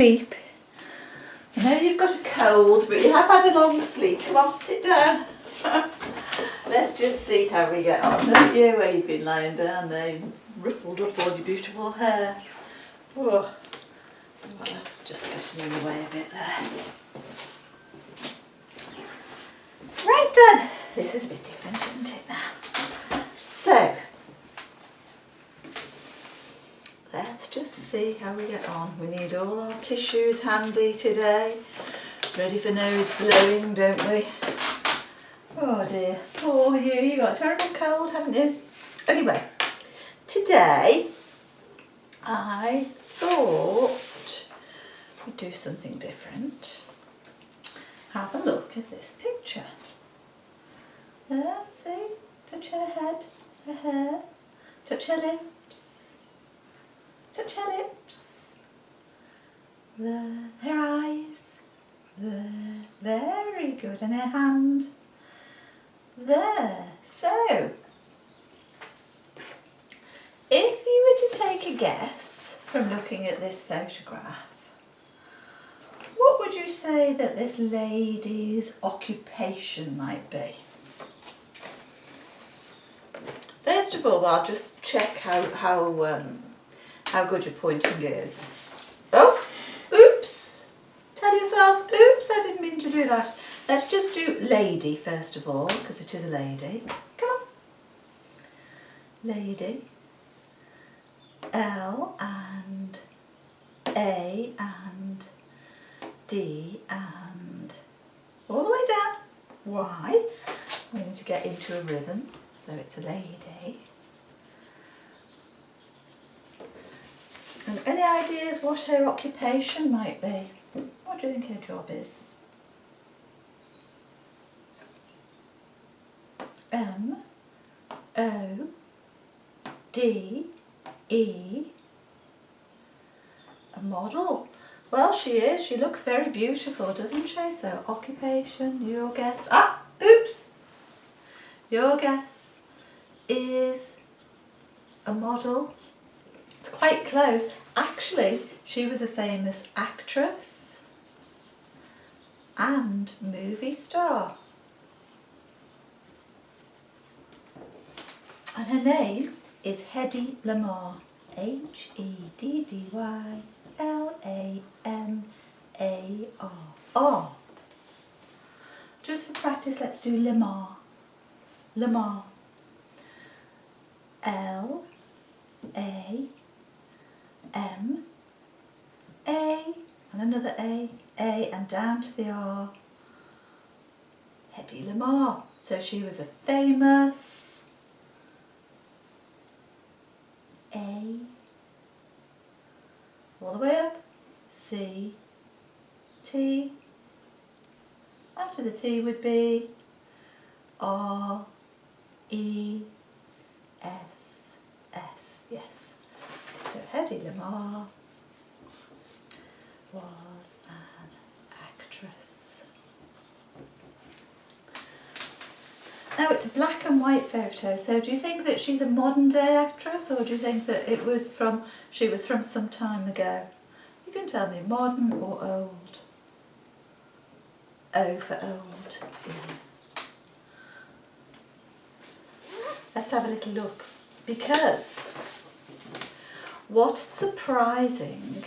Sleep. I know you've got a cold, but you have had a long sleep. Come on, sit down. Let's just see how we get on. Don't you, where you've been lying down there, you've ruffled up all your beautiful hair. Oh, well, that's just getting in the way a bit there. Right then, this is a bit different, isn't it now? So, let's just see how we get on. We need all our tissues handy today. Ready for nose blowing, don't we? Oh dear, poor you got a terrible cold, haven't you? Anyway, today I thought we'd do something different. Have a look at this picture. There, see? Touch her head, her hair, touch her lips. Touch her lips, her eyes, very good, and her hand, there. So, if you were to take a guess from looking at this photograph, what would you say that this lady's occupation might be? First of all, I'll just check how good your pointing is. Oh, oops. Tell yourself, oops, I didn't mean to do that. Let's just do lady first of all, because it is a lady. Come on. Lady. L and A and D and all the way down. Y. We need to get into a rhythm, so it's a lady. And any ideas what her occupation might be? What do you think her job is? M O D E, a model. Well, she is. She looks very beautiful, doesn't she? So occupation, your guess. Ah, oops. Your guess is a model. It's quite close. Actually, she was a famous actress and movie star. And her name is Hedi LAMARR. H-E-D-D-Y-L-A-M-A-R. Just for practice, let's do Lamarr. Lamarr. L-A M A and another A and down to the R. Hedi LAMARR. So she was a famous A all the way up C T. After the T would be R E S S. Yes. So Hedi LAMARR was an actress. Now it's a black and white photo, so do you think that she's a modern day actress, or do you think that she was from some time ago? You can tell me modern or old. O for old. Yeah. Let's have a little look, because what's surprising,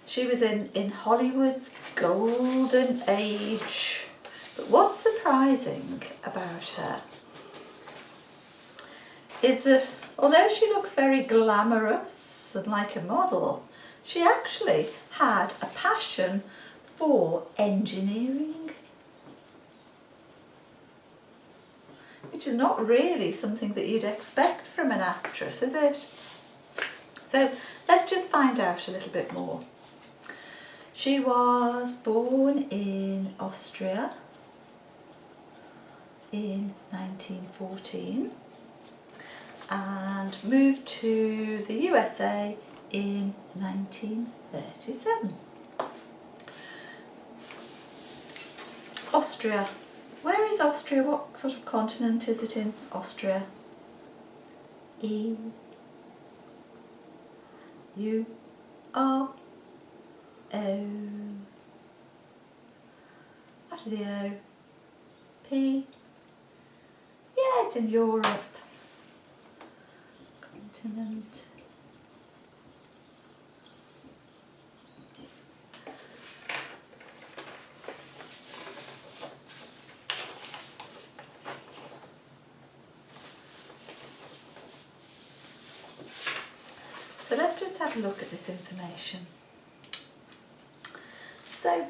she was in Hollywood's golden age, but what's surprising about her is that although she looks very glamorous and like a model, she actually had a passion for engineering, which is not really something that you'd expect from an actress, is it? So let's just find out a little bit more. She was born in Austria in 1914 and moved to the USA in 1937. Austria. Where is Austria? What sort of continent is it in? Austria. E U R O. After the O, P. Yeah, it's in Europe. Continent. So let's just have a look at this information. So,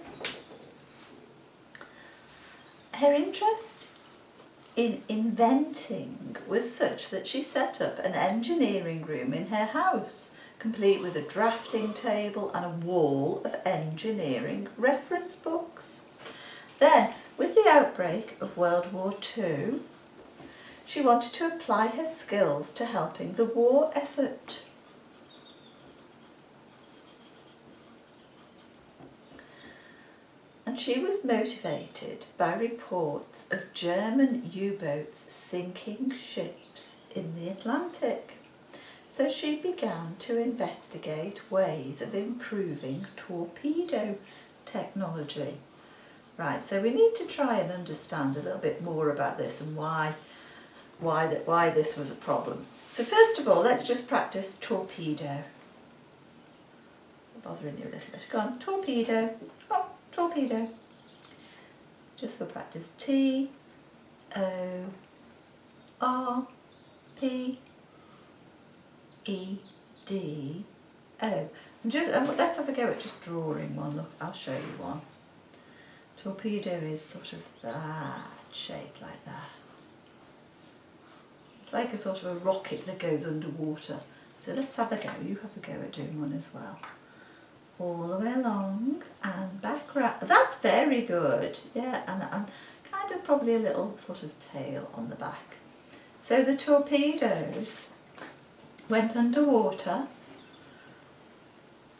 her interest in inventing was such that she set up an engineering room in her house, complete with a drafting table and a wall of engineering reference books. Then, with the outbreak of World War II, she wanted to apply her skills to helping the war effort. And she was motivated by reports of German U-boats sinking ships in the Atlantic. So she began to investigate ways of improving torpedo technology. Right, so we need to try and understand a little bit more about this and why this was a problem. So first of all, let's just practice torpedo. Bothering you a little bit. Go on, torpedo. Come on, torpedo. Just for practice. T, O, R, P, E, D, O. Let's have a go at just drawing one. Look, I'll show you one. Torpedo is sort of that shape, like that. It's like a sort of a rocket that goes underwater. So let's have a go. You have a go at doing one as well. All the way along and back round. That's very good. Yeah, and kind of probably a little sort of tail on the back. So the torpedoes went underwater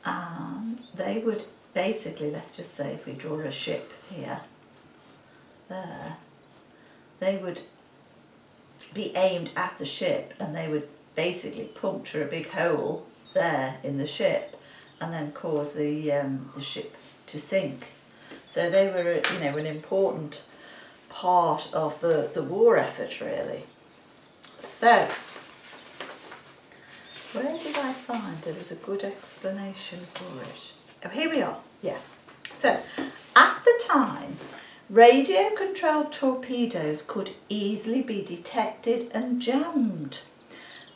and they would basically, let's just say if we draw a ship here, there, they would be aimed at the ship and they would basically puncture a big hole there in the ship and then cause the ship to sink. So they were, you know, an important part of the war effort, really. So, where did I find there was a good explanation for it? Oh, here we are, yeah. So, at the time, radio-controlled torpedoes could easily be detected and jammed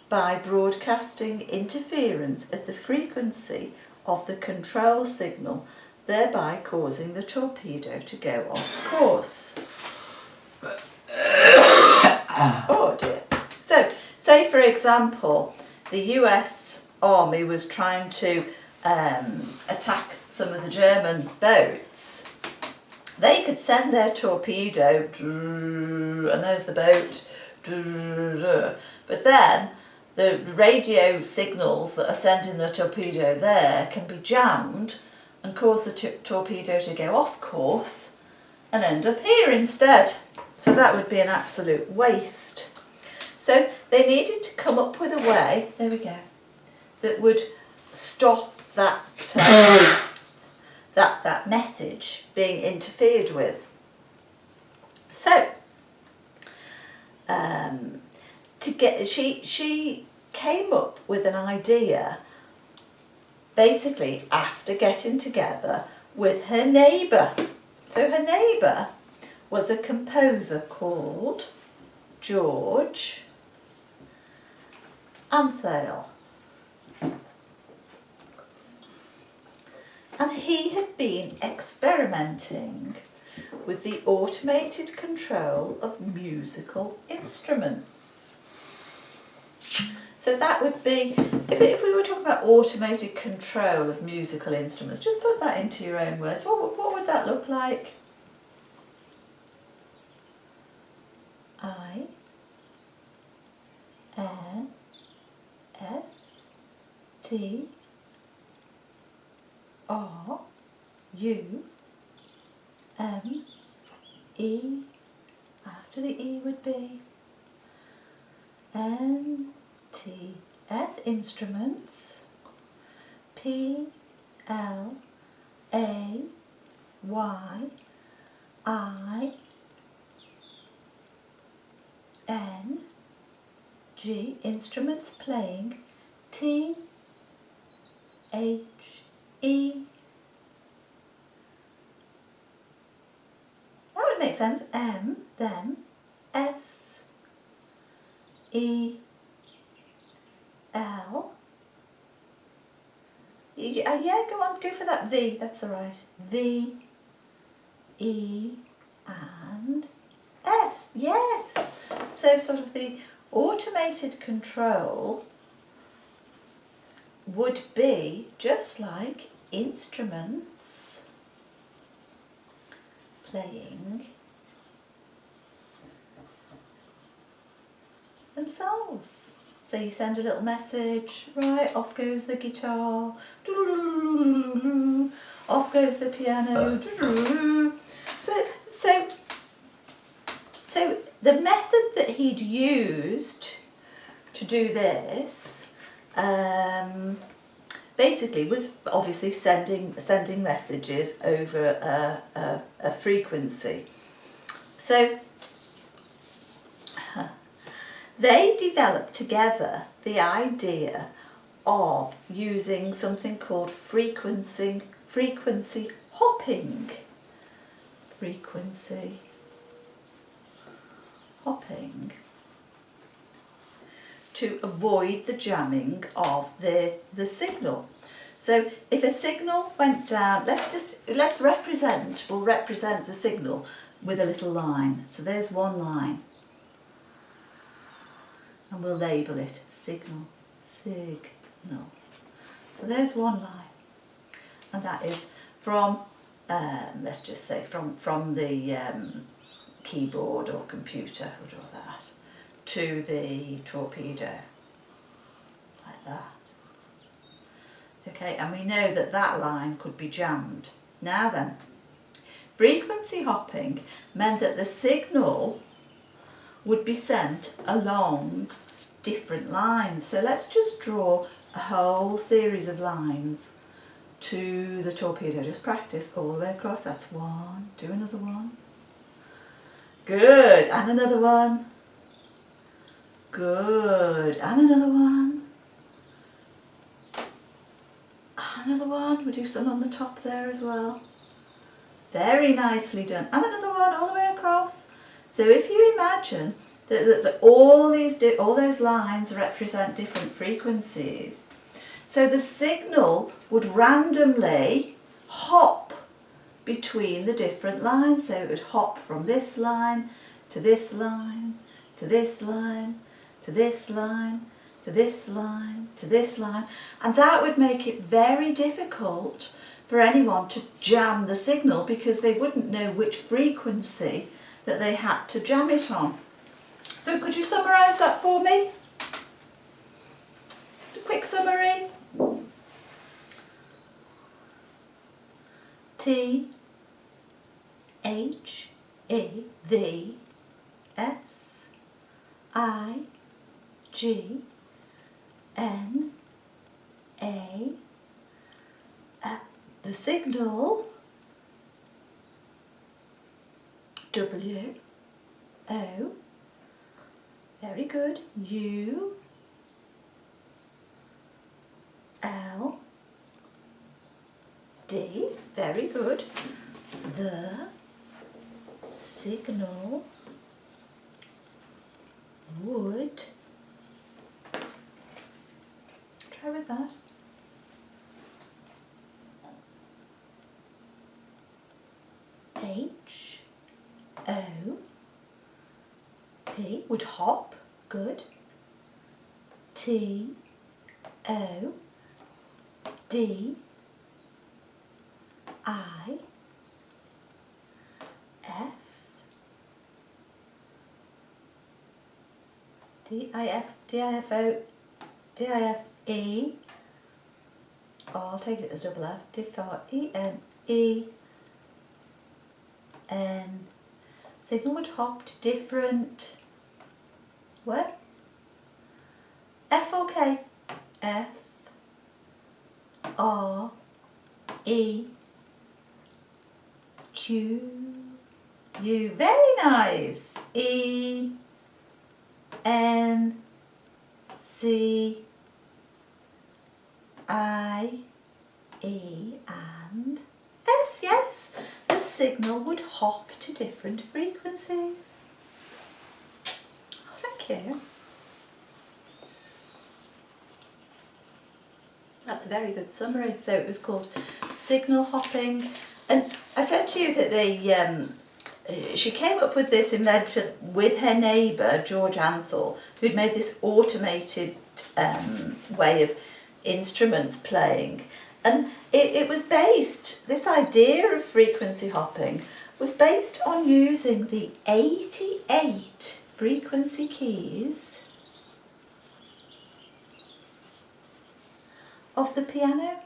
by broadcasting interference at the frequency of the control signal, thereby causing the torpedo to go off course. Oh dear. So, say for example, the US Army was trying to attack some of the German boats. They could send their torpedo, and there's the boat, but then the radio signals that are sent in the torpedo there can be jammed and cause the torpedo to go off course and end up here instead. So that would be an absolute waste. So they needed to come up with a way, there we go, that would stop that that message being interfered with. So she came up with an idea basically after getting together with her neighbour. So her neighbour was a composer called George Antheil. And he had been experimenting with the automated control of musical instruments. So that would be, if we were talking about automated control of musical instruments, just put that into your own words. What would that look like? I, N, S, T, R, U, M, E, after the E would be N, T, S, instruments, P, L, A, Y, I, N, G, instruments playing, T, H, E. That would make sense. M, them, S, E, L. Yeah, go on, go for that V, that's alright. V, E, and S, yes. So sort of the automated control would be just like instruments playing themselves. So you send a little message, right, off goes the guitar, off goes the piano. So the method that he'd used to do this basically was obviously sending messages over a frequency. So they developed together the idea of using something called frequency hopping. Frequency hopping to avoid the jamming of the signal. So if a signal went down, we'll represent the signal with a little line. So there's one line. And we'll label it signal. So there's one line, and that is from, let's just say from the keyboard or computer, we'll draw that, to the torpedo, like that. Okay, and we know that that line could be jammed. Now then, frequency hopping meant that the signal would be sent along different lines. So let's just draw a whole series of lines to the torpedo. Just practice all the way across. That's one. Do another one. Good. And another one. Good. And another one. Another one. We'll do some on the top there as well. Very nicely done. And another one all the way across. So if you imagine that all those lines represent different frequencies, so the signal would randomly hop between the different lines. So it would hop from this line to this line, to this line, to this line, to this line, to this line, and that would make it very difficult for anyone to jam the signal because they wouldn't know which frequency that they had to jam it on. So could you summarise that for me? A quick summary. T, H, E, V, S, I, G, N, A, the signal, W, O, very good, U, L, D, very good, the signal would, try with that, H, O, P, would hop, good, T, O, D, I, F, D, I, F, D, I, F, O, D, I, F, E, I'll take it as double F, D, F, E, N, E, N, signal would hop to different, where? F or K? F, R, E, Q, U. Very nice. E, N, C, I, E and S. Yes, the signal would hop to different frequencies. Thank you. That's a very good summary. So it was called signal hopping. And I said to you that she came up with this invention with her neighbour, George Antheil, who'd made this automated way of instruments playing. And it was based, this idea of frequency hopping was based on using the 88 frequency keys of the piano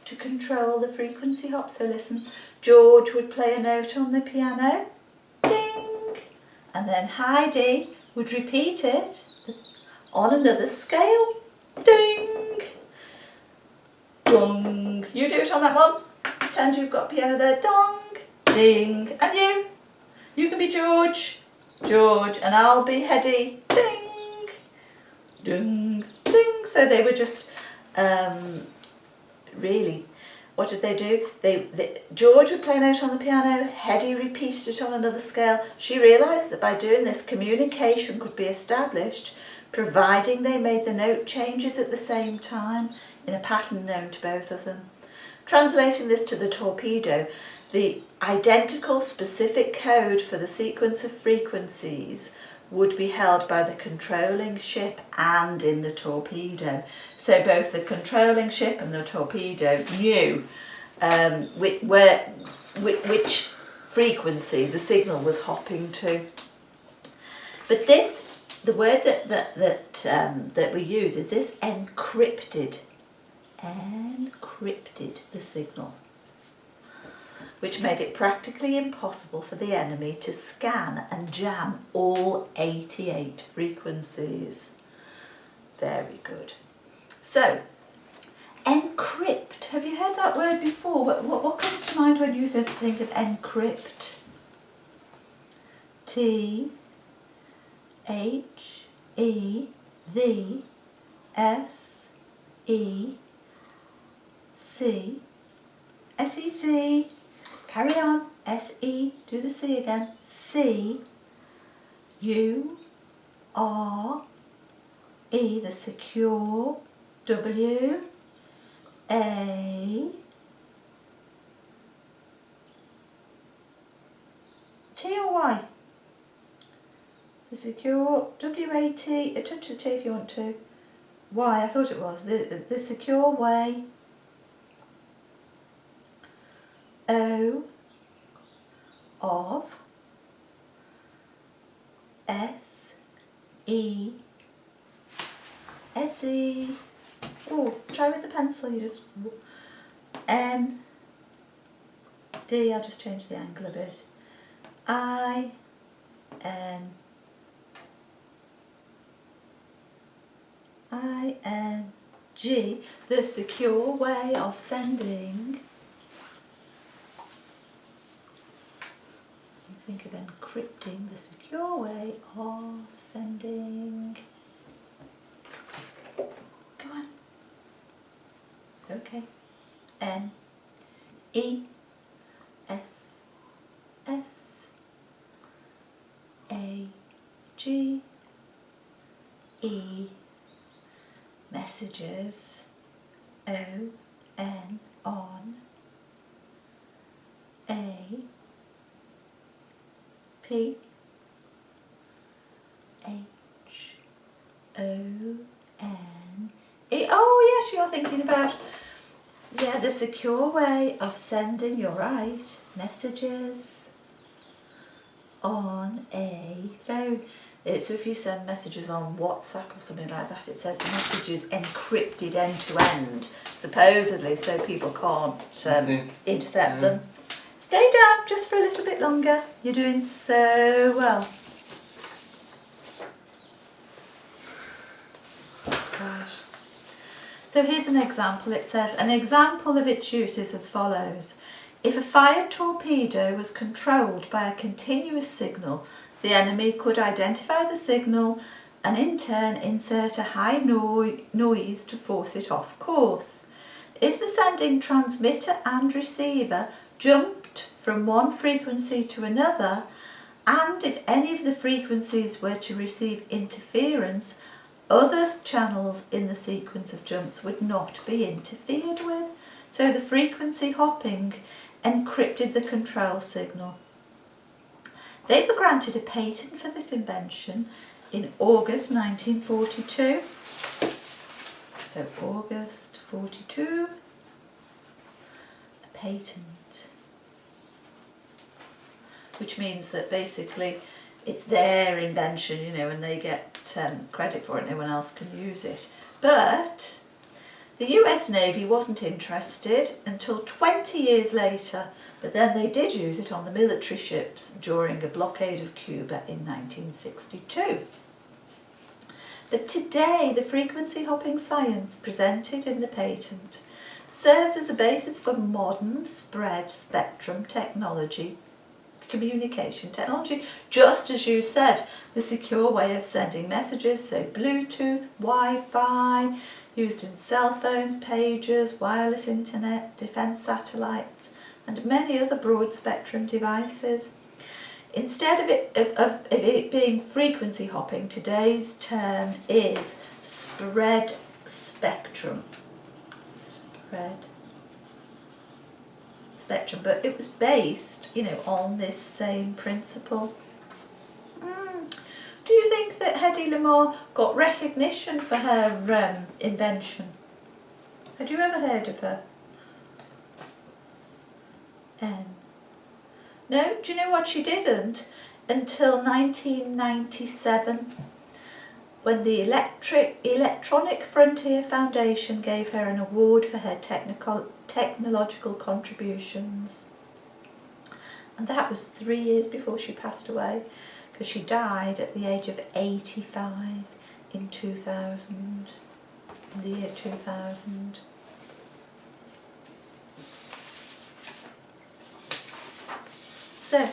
to control the frequency hop. So listen, George would play a note on the piano, ding, and then Heidi would repeat it on another scale, ding, dong. You do it on that one. Pretend you've got a piano there, dong, ding, and you can be George, and I'll be Hedi, ding, ding, ding. So they were just really, what did they do? George would play a note on the piano, Hedi repeated it on another scale. She realised that by doing this, communication could be established, providing they made the note changes at the same time in a pattern known to both of them. Translating this to the torpedo, the identical specific code for the sequence of frequencies would be held by the controlling ship and in the torpedo. So both the controlling ship and the torpedo knew which frequency the signal was hopping to. But this, the word that we use is this: encrypted. Encrypted the signal, which made it practically impossible for the enemy to scan and jam all 88 frequencies. Very good. So, encrypt. Have you heard that word before? What comes to mind when you think of encrypt? T, H, E, V, S, E, C, S-E-C. Carry on. S-E, do the C again. C, U, R, E, the secure, W, A, T or Y? The secure, W-A-T, touch the T if you want to. Y, I thought it was. The secure way. O, of, S, E, S, E. Oh, try with the pencil, you just, N, D, I'll just change the angle a bit. I, N, I, N, G, the secure way of sending. Think of encrypting, the secure way of sending. Go on. Okay. N, E, S, S, A, G, E, messages, O, N, on, A, P, H, O, N, E. Oh yes, you're thinking about, yeah, the secure way of sending, you're right, messages on a phone. So if you send messages on WhatsApp or something like that, it says the message is encrypted end to end, supposedly, so people can't intercept them. Stay down just for a little bit longer. You're doing so well. Gosh. So here's an example. It says, an example of its use is as follows. If a fired torpedo was controlled by a continuous signal, the enemy could identify the signal and in turn insert a high noise to force it off course. If the sending transmitter and receiver jumped from one frequency to another, and if any of the frequencies were to receive interference, other channels in the sequence of jumps would not be interfered with. So the frequency hopping encrypted the control signal. They were granted a patent for this invention in August 1942. So August 42, a patent. Which means that basically it's their invention, you know, and they get credit for it, no one else can use it. But the US Navy wasn't interested until 20 years later, but then they did use it on the military ships during a blockade of Cuba in 1962. But today, the frequency hopping science presented in the patent serves as a basis for modern spread spectrum technology, communication technology, just as you said, the secure way of sending messages, so Bluetooth, Wi-Fi, used in cell phones, pagers, wireless internet, defence satellites, and many other broad spectrum devices. Instead of it being frequency hopping, today's term is spread spectrum. Spread spectrum, but it was based, you know, on this same principle. Do you think that Hedi LAMARR got recognition for her invention? Had you ever heard of her? No? Do you know what? She didn't until 1997, when the Electronic Frontier Foundation gave her an award for her technological contributions. And that was 3 years before she passed away, because she died at the age of 85 in 2000, in the year 2000. So,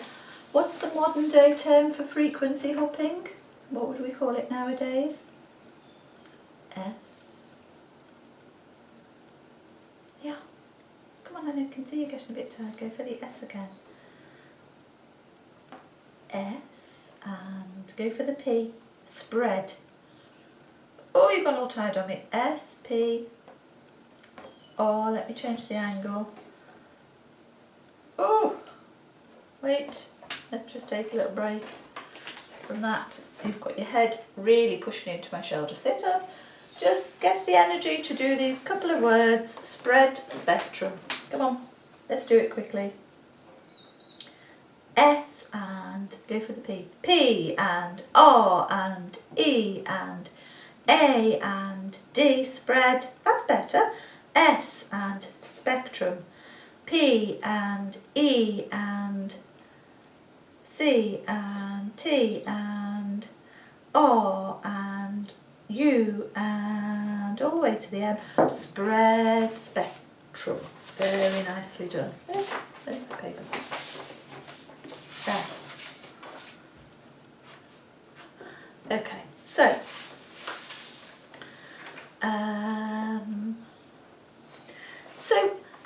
what's the modern day term for frequency hopping? What would we call it nowadays? S. Yeah. Come on, I can see you're getting a bit tired. Go for the S again. S, and go for the P. Spread. Oh, you've got all tired on me. S, P. Oh, let me change the angle. Oh, wait. Let's just take a little break from that. You've got your head really pushing into my shoulder. Sit up. Just get the energy to do these couple of words. Spread spectrum. Come on, let's do it quickly. S and go for the P. P and R and E and A and D. Spread. That's better. S and spectrum. P and E and C and T and R and U and all the way to the M. Spread spectrum. Very nicely done. There's my paper. There. Okay, so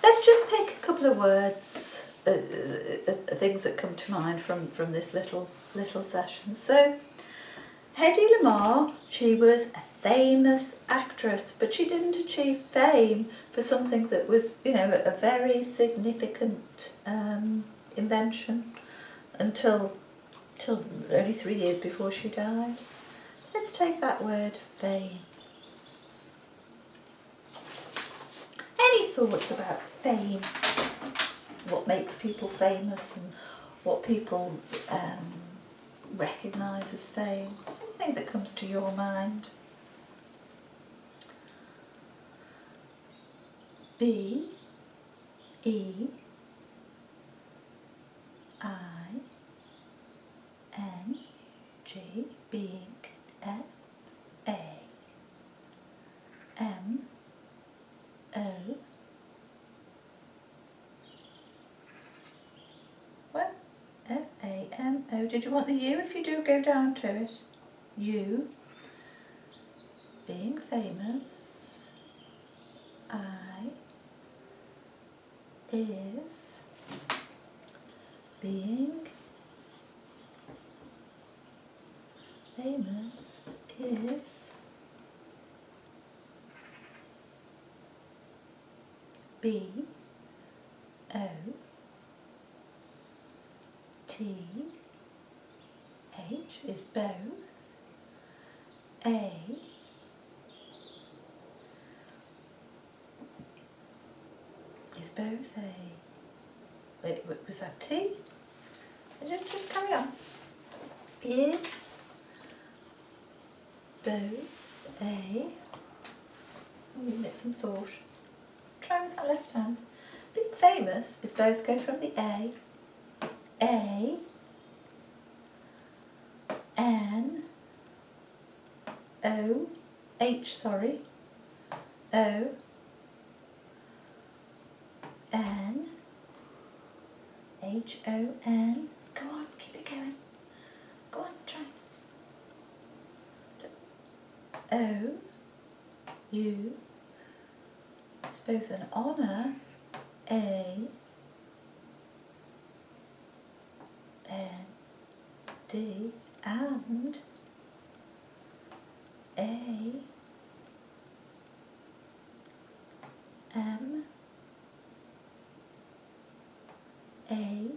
let's just pick a couple of words, things that come to mind from this little session. So, Hedi LAMARR, she was a famous actress, but she didn't achieve fame for something that was, you know, a very significant invention until only 3 years before she died. Let's take that word, fame. Any thoughts about fame? What makes people famous and what people recognise as fame? Anything that comes to your mind? B, E, I, N, G, being F, A, M, did you want the U? If you do, go down to it. U, being famous, I, is, being famous, is, B, O, T, H is both, A, is both A. Wait, was that T? Just carry on. Is both A. Oh, give it some thought. Try with that left hand. Being famous is both, go from the A, N, O, H, sorry, O, N, H, O, N. Go on, keep it going. Go on, try. O, U, it's both an honour, A, N, D, and A, M, A,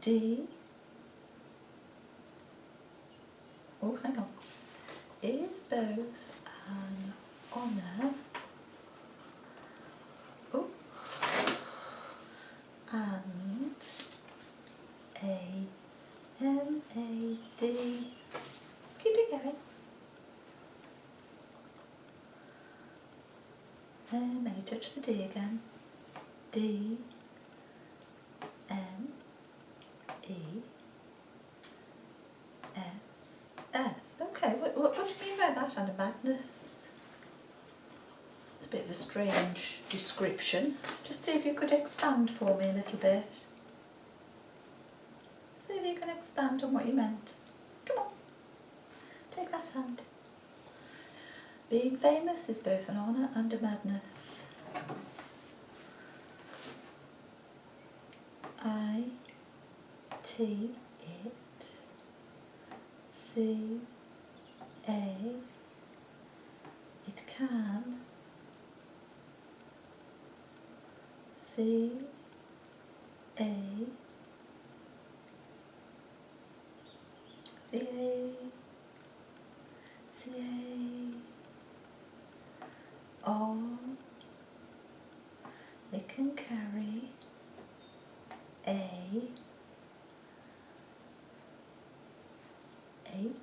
D, oh hang on, is both an honour, oh, and A, M, A, D, keep it going, M, A, touch the D again, D, M, E, S, S. Okay, what do you mean by that, Anna Magnus? It's a bit of a strange description. Just see if you could expand for me a little bit. See if you can expand on what you meant. Come on, take that hand. Being famous is both an honour and a madness. I, T, it, C, A, it can, C, A, C, A, C, A, O, it can carry, A, H,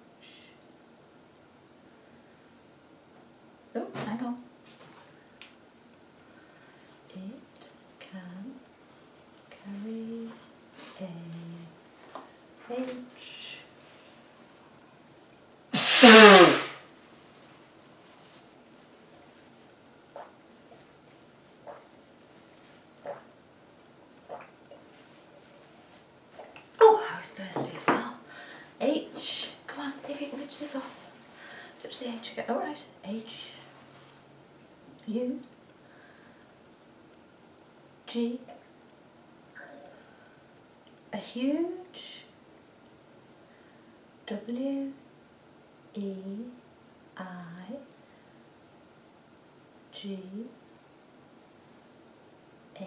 oh, hang on, it can carry A, H, oh, I was thirsty as well, H, come on, see if you can reach this off, touch the H again, alright, H, U, G, a huge, W, E, I, G, H,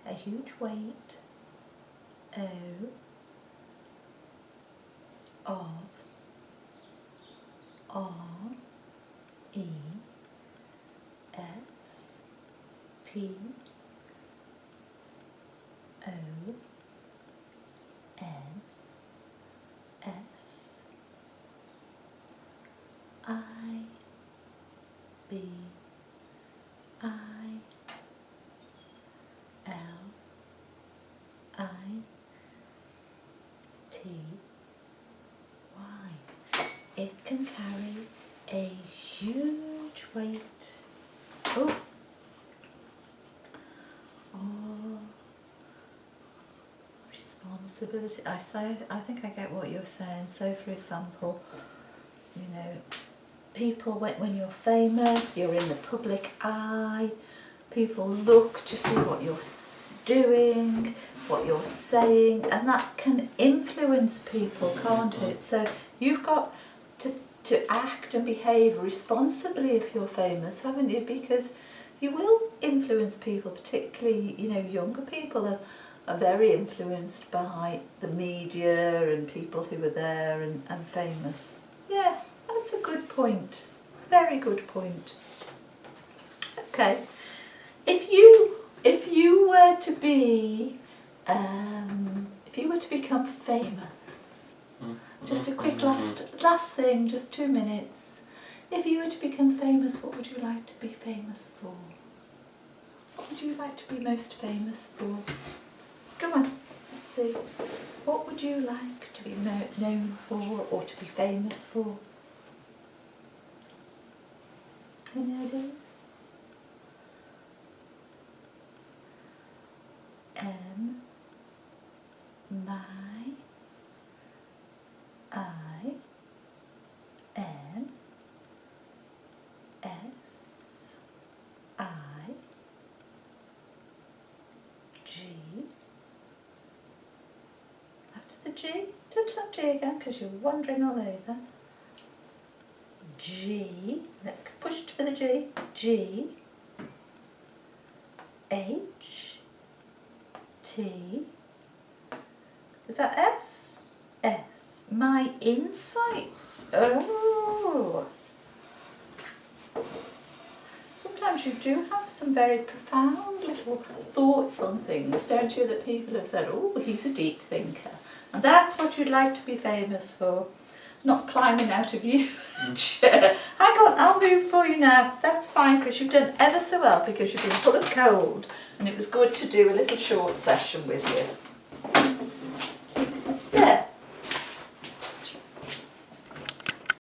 a huge weight, O, of, R, E, S, P, O, N, S, I, B, I, L, I, T, Y. It can carry a huge weight. Oh. responsibility. I think I get what you're saying. So, for example, you know, people, when you're famous, you're in the public eye, people look to see what you're doing, what you're saying, and that can influence people, can't it? So you've got to act and behave responsibly if you're famous, haven't you? Because you will influence people, particularly, you know, younger people are very influenced by the media and people who are there and famous. Yeah, that's a good point. Very good point. Okay. If you were to be, if you were to become famous, just a quick last thing, just 2 minutes. If you were to become famous, what would you like to be famous for? What would you like to be most famous for? Come on, let's see. What would you like to be known for or to be famous for? Any ideas? M, my, I, N, S, I, G. After the G, touch that G again because you're wandering all over. G, let's push for the G. G, H, T, is that S? S. My insights. Oh. Sometimes you do have some very profound little thoughts on things, don't you, that people have said, oh, he's a deep thinker. And that's what you'd like to be famous for. Not climbing out of your chair. Hang on, I'll move for you now. That's fine, Chris. You've done ever so well because you've been full of cold and it was good to do a little short session with you.